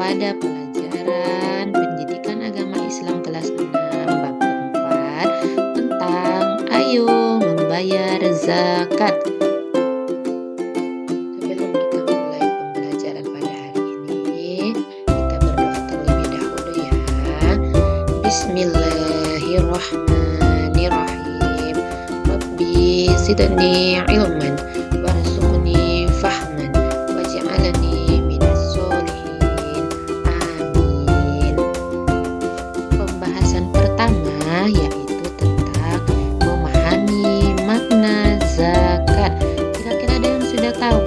pada pelajaran pendidikan agama Islam kelas 6 bab 4 tentang ayo membayar zakat. Sebelum kita mulai pembelajaran pada hari ini, kita berdoa terlebih dahulu ya. Bismillahirrahmanirrahim. Rabbi zidni ilman warzuqni fahman waj'alni minas sholihin. Amin. Pembahasan pertama yaitu tentang memahami makna zakat. Kira-kira ada yang sudah tahu?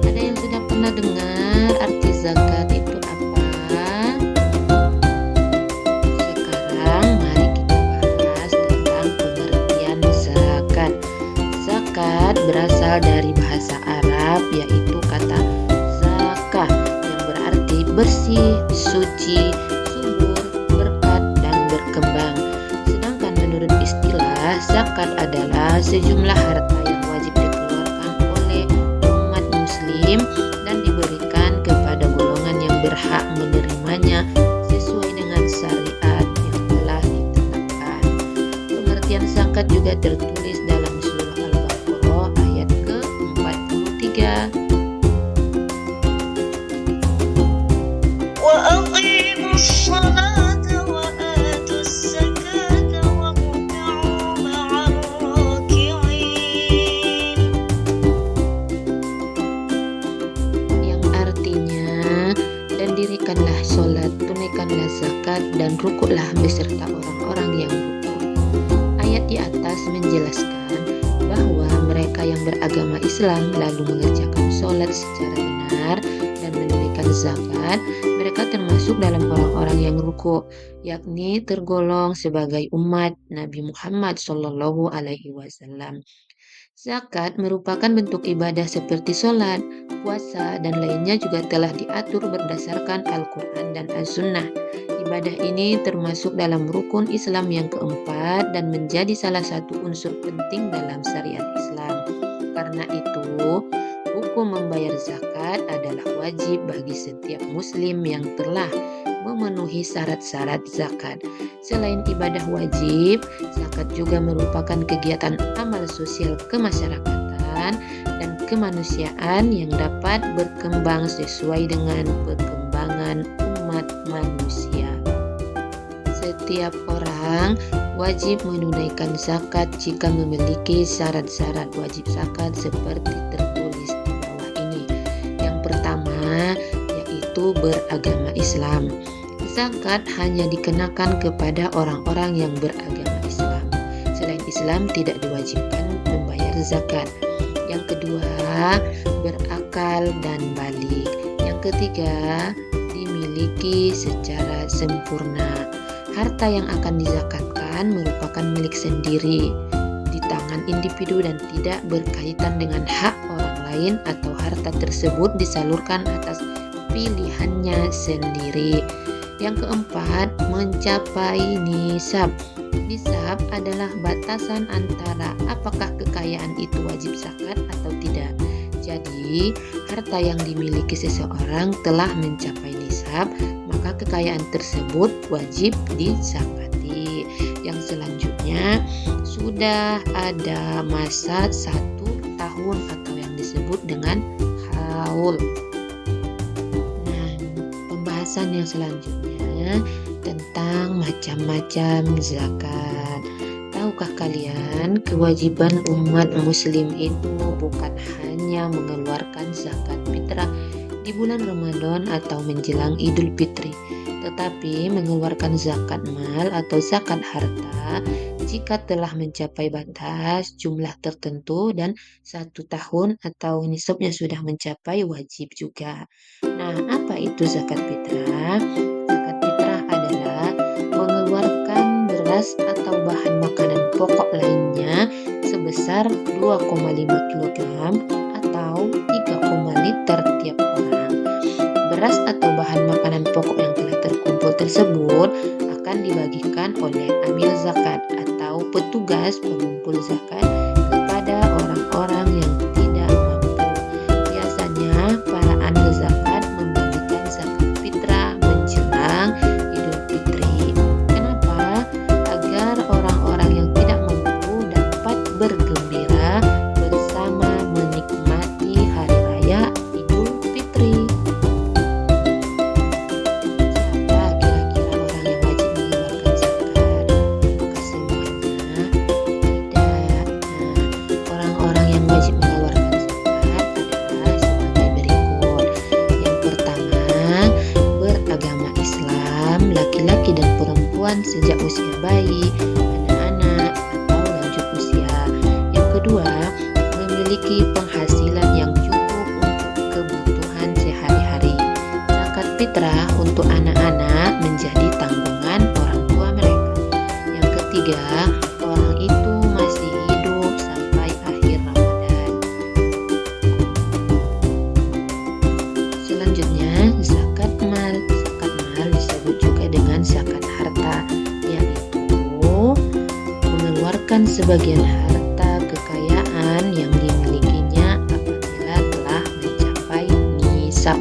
Ada yang sudah pernah dengar arti zakat itu apa? Sekarang mari kita bahas tentang pengertian zakat. Zakat berasal dari bahasa Arab yaitu kata zakah yang berarti bersih, suci, subur, berkat, dan berkembang. Sedangkan menurut istilah, zakat adalah sejumlah harta yang wajib dikeluarkan oleh umat muslim dan diberikan kepada golongan yang berhak menerimanya sesuai dengan syariat yang telah ditetapkan. Pengertian zakat juga tertulis dalam surah Al-Baqarah ayat ke-43. وأقيموا الصلاة وآتوا الزكاة واركعوا مع الراكعين. Yang artinya, dan dirikanlah sholat, tunaikanlah zakat, dan rukuklah beserta orang-orang yang rukuk. Ayat di atas menjelaskan bahwa mereka yang beragama Islam lalu mengerjakan sholat secara benar dan menunaikan zakat, mereka termasuk dalam orang-orang yang rukuk, yakni tergolong sebagai umat Nabi Muhammad SAW. Zakat merupakan bentuk ibadah seperti sholat, puasa, dan lainnya juga telah diatur berdasarkan Al-Quran dan As-Sunnah. Ibadah ini termasuk dalam rukun Islam yang keempat dan menjadi salah satu unsur penting dalam syariat Islam. Karena itu, hukum membayar zakat adalah wajib bagi setiap muslim yang telah memenuhi syarat-syarat zakat. Selain ibadah wajib, zakat juga merupakan kegiatan amal sosial kemasyarakatan dan kemanusiaan yang dapat berkembang sesuai dengan perkembangan umat manusia. Setiap orang wajib menunaikan zakat jika memiliki syarat-syarat wajib zakat seperti tertulis di bawah ini. Yang pertama yaitu beragama Islam. Zakat hanya dikenakan kepada orang-orang yang beragama Islam. Selain Islam tidak diwajibkan membayar zakat. Yang kedua, berakal dan balik. Yang ketiga, dimiliki secara sempurna. Harta yang akan dizakatkan merupakan milik sendiri di tangan individu dan tidak berkaitan dengan hak orang lain atau harta tersebut disalurkan atas pilihannya sendiri. Yang keempat, mencapai nisab. Nisab adalah batasan antara apakah kekayaan itu wajib zakat atau tidak. Jadi, harta yang dimiliki seseorang telah mencapai nisab, maka kekayaan tersebut wajib dizakati. Yang selanjutnya, sudah ada masa 1 tahun atau yang disebut dengan haul. Pembahasan yang selanjutnya tentang macam-macam zakat. Tahukah kalian kewajiban umat muslim itu bukan hanya mengeluarkan zakat fitrah di bulan Ramadan atau menjelang Idul Fitri, tetapi mengeluarkan zakat mal atau zakat harta jika telah mencapai batas jumlah tertentu dan 1 tahun atau nisabnya sudah mencapai wajib juga. Nah, apa itu zakat fitrah? Zakat fitrah adalah mengeluarkan beras atau bahan makanan pokok lainnya sebesar 2,5 kg atau 3, liter tiap orang. Beras atau bahan makanan pokok yang telah terkumpul tersebut akan dibagikan oleh amil zakat atau petugas pengumpul zakat kepada orang-orang yang tidak mampu. Biasanya para amil zakat membagikan zakat fitrah usia bayi, anak-anak, atau lanjut usia. Yang kedua, memiliki penghasilan yang cukup untuk kebutuhan sehari-hari. Zakat fitrah untuk anak-anak menjadi tanggungan orang tua mereka. Yang ketiga, orang itu masih hidup sampai akhir Ramadan. Selanjutnya, zakat mal. Zakat mal disebut juga dengan zakat harta, yaitu mengeluarkan sebagian harta kekayaan yang dimilikinya apabila telah mencapai nisab.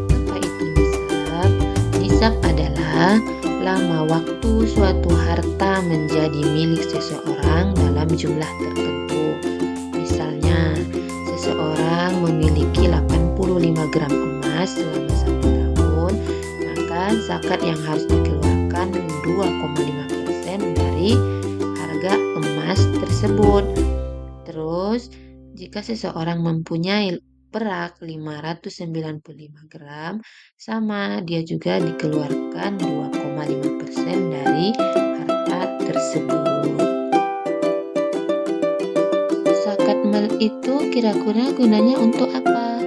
Apa itu nisab? Nisab adalah lama waktu suatu harta menjadi milik seseorang dalam jumlah tertentu. Misalnya, seseorang memiliki 85 gram emas selama 1 tahun, maka zakat yang harus dikeluarkan 2,5% dari harga emas tersebut. Terus, jika seseorang mempunyai perak 595 gram, sama dia juga dikeluarkan 2,5% dari harta tersebut. Zakat mal itu kira-kira gunanya untuk apa?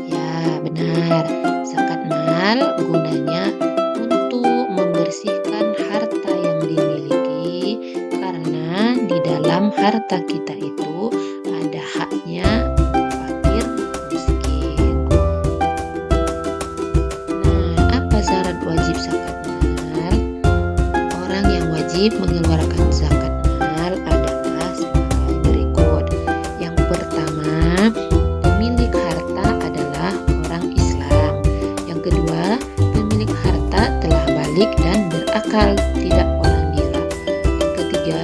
Ya, benar. Zakat mal gunanya untuk membersihkan harta yang dimiliki, karena di dalam harta kita itu ada haknya fakir miskin. Nah, apa syarat wajib zakat mal? Orang yang wajib mengeluarkan zakat mal adalah sebagai berikut. Yang pertama, pemilik harta adalah orang Islam. Yang kedua, pemilik harta telah balik dan berakal, tidak orang gila. Yang ketiga,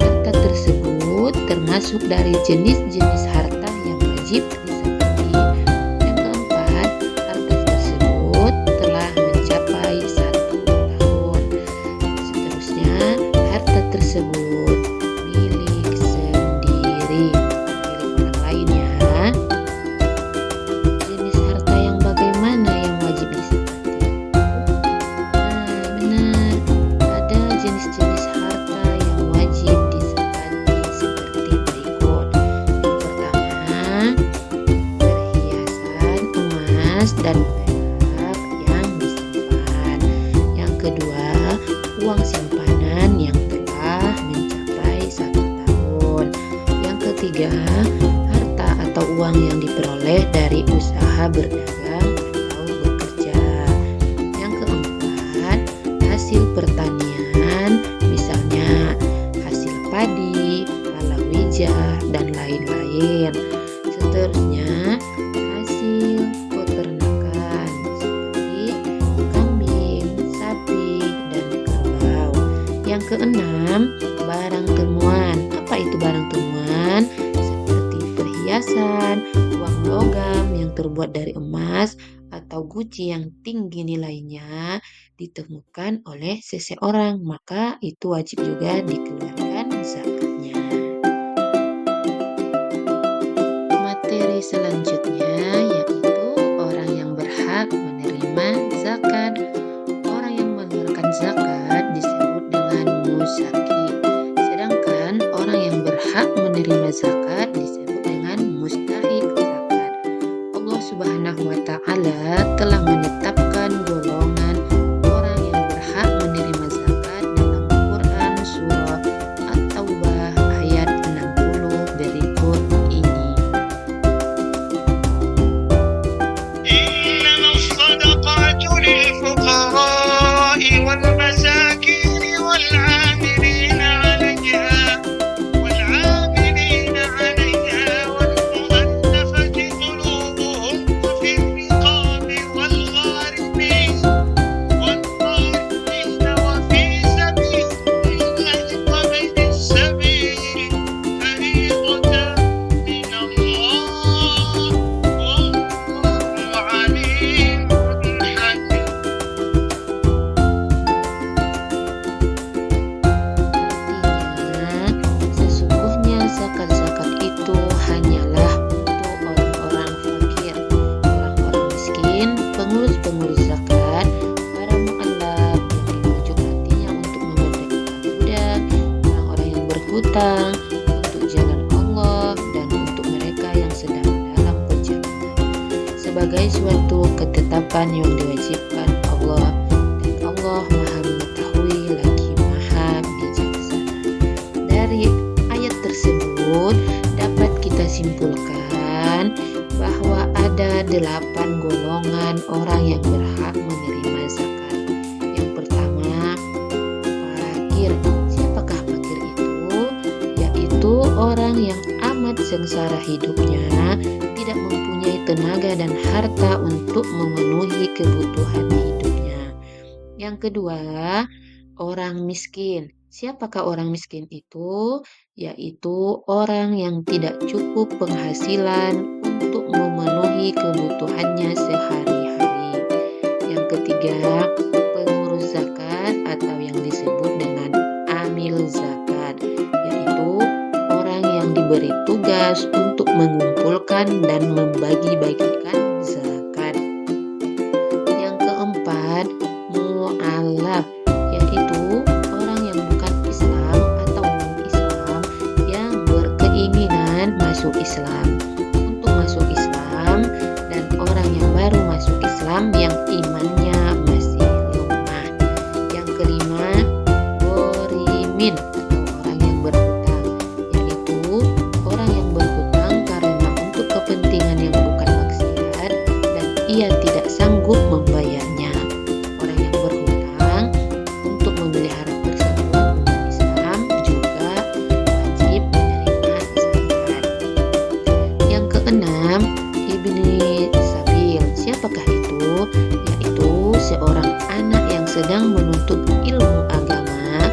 harta tersebut termasuk dari jenis-jenis harta yang wajib dizakati. Yang keempat, harta tersebut telah mencapai 1 tahun. Seterusnya, harta tersebut milik sendiri, milik orang lain ya. Jenis harta yang bagaimana yang wajib dizakati? Nah, benar. Ada jenis-jenis harta yang wajib dizakati seperti berikut. Yang pertama, perhiasan emas dan perak yang disimpan. Yang kedua, uang simpanan yang telah mencapai 1 tahun. Yang ketiga, harta atau uang yang diperoleh dari usaha berdagang atau bekerja. Yang keempat, hasil pertanian, misalnya hasil padi, palawija, dan lain-lain. Seterusnya, hasil peternakan seperti kambing, sapi, dan kerbau. Yang keenam, barang temuan. Apa itu barang temuan? Seperti perhiasan, uang logam yang terbuat dari emas, atau guci yang tinggi nilainya ditemukan oleh seseorang, maka itu wajib juga dikeluarkan zakatnya. Materi selanjutnya yaitu orang yang berhak menerima zakat. Orang yang mengeluarkan zakat disebut dengan musaki. Sedangkan orang yang berhak menerima zakat disebut dengan mustahik zakat. Allah Subhanahu wa Ta'ala telah menetapkan golongan orang yang berhak menerima zakat dalam Quran surah At-Taubah ayat 60 berikut ini. إنما الصدقات للفقراء والمساكين والعاملين عليها berhutang untuk jalan Allah dan untuk mereka yang sedang dalam perjalanan, sebagai suatu ketetapan yang diwajibkan Allah, dan Allah Maha Mengetahui lagi Maha Bijaksana. Dari ayat tersebut dapat kita simpulkan bahwa ada 8 golongan orang yang berhak menerima zakat. Yang pertama, fakir. Siapakah fakir itu? Yaitu orang yang amat sengsara hidupnya, tidak mempunyai tenaga dan harta untuk memenuhi kebutuhan hidupnya. Yang kedua, orang miskin. Siapakah orang miskin itu? Yaitu orang yang tidak cukup penghasilan untuk memenuhi kebutuhannya sehari-hari. Yang ketiga, pengurus zakat atau yang disebut dengan amil zakat, yaitu orang yang diberi tugas untuk mengumpulkan dan membagi-bagikan zakat. Yang keempat, mu'alaf, yaitu orang yang bukan Islam atau non-Islam yang berkeinginan masuk Islam untuk masuk Islam, dan orang yang baru masuk Islam yang imannya masih lemah. Yang kelima, ghorimin atau orang yang berhutang, yaitu orang yang berhutang karena untuk kepentingan yang bukan maksiat dan ia tidak sanggup membayarnya. Orang yang berhutang untuk memelihara persatuan umat Islam juga wajib menerima zakat. Yang keenam, ibni sabil. Siapakah itu? Yaitu seorang anak yang sedang menuntut ilmu agama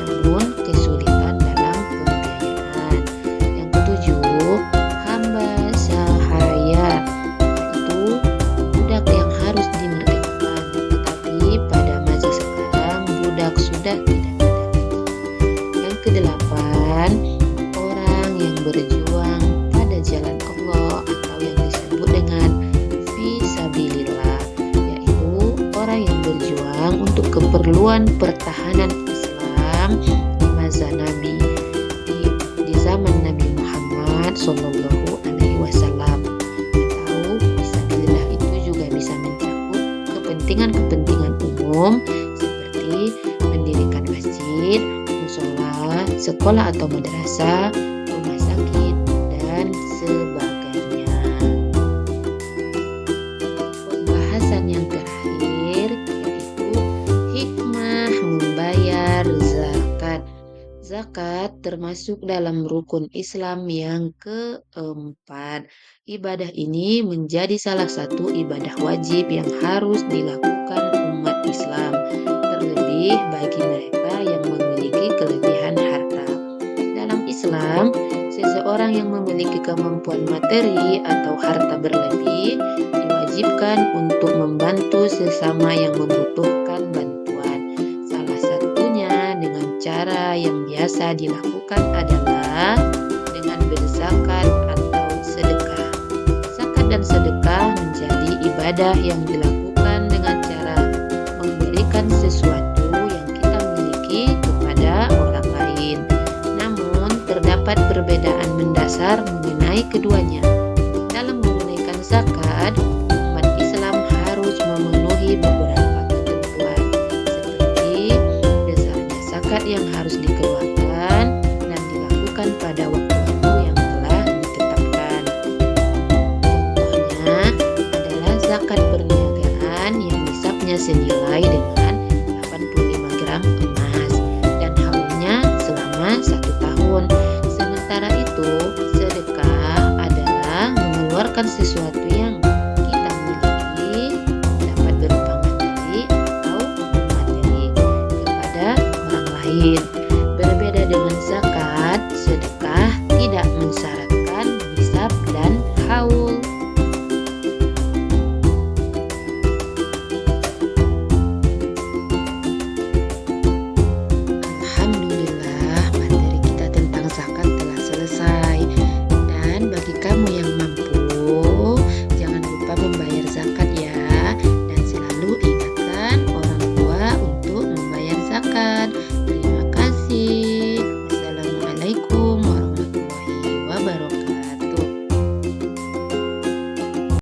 namun kesulitan dalam pembiayaan. Yang ketujuh, hamba sahaya, yaitu budak yang harus dimerdekakan, tetapi pada masa sekarang budak sudah tidak ada lagi. Yang kedelapan, orang yang berjuang pada jalan Allah atau yang disebut dengan fisabilillah, yaitu orang yang berjuang untuk keperluan pertahanan Islam di masa Nabi, di zaman Nabi Muhammad Sallallahu Alaihi Wasallam. Atau fisabilillah itu juga bisa mencakup kepentingan-kepentingan umum seperti mendirikan masjid, musola, sekolah atau madrasah, rumah sakit, dan sebagainya. Pembahasan yang terakhir yaitu hikmah membayar zakat. Zakat termasuk dalam rukun Islam yang keempat. Ibadah ini menjadi salah satu ibadah wajib yang harus dilakukan umat Islam, terlebih bagi mereka yang memiliki kelebihan harta. Dalam Islam, seseorang yang memiliki kemampuan materi atau harta berlebih diwajibkan untuk membantu sesama yang membutuhkan bantuan. Salah satunya dengan cara yang biasa dilakukan adalah dengan berzakat atau sedekah. Zakat dan sedekah menjadi ibadah yang dilakukan dengan cara memberikan sesuatu yang kita miliki kepada orang lain. Namun, terdapat perbedaan mendasar mengenai keduanya. Dalam menunaikan zakat, umat Islam harus memenuhi beberapa ketentuan, seperti besarnya zakat yang harus dikeluarkan dan dilakukan pada waktu-waktu yang telah ditetapkan. Contohnya adalah zakat perniagaan yang nisabnya senilai dengan 85 gram emas dan haulnya selama 1 tahun. Sementara itu, sedekah adalah mengeluarkan sesuatu yang kita miliki, dapat berupa materi atau non-materi, kepada orang lain.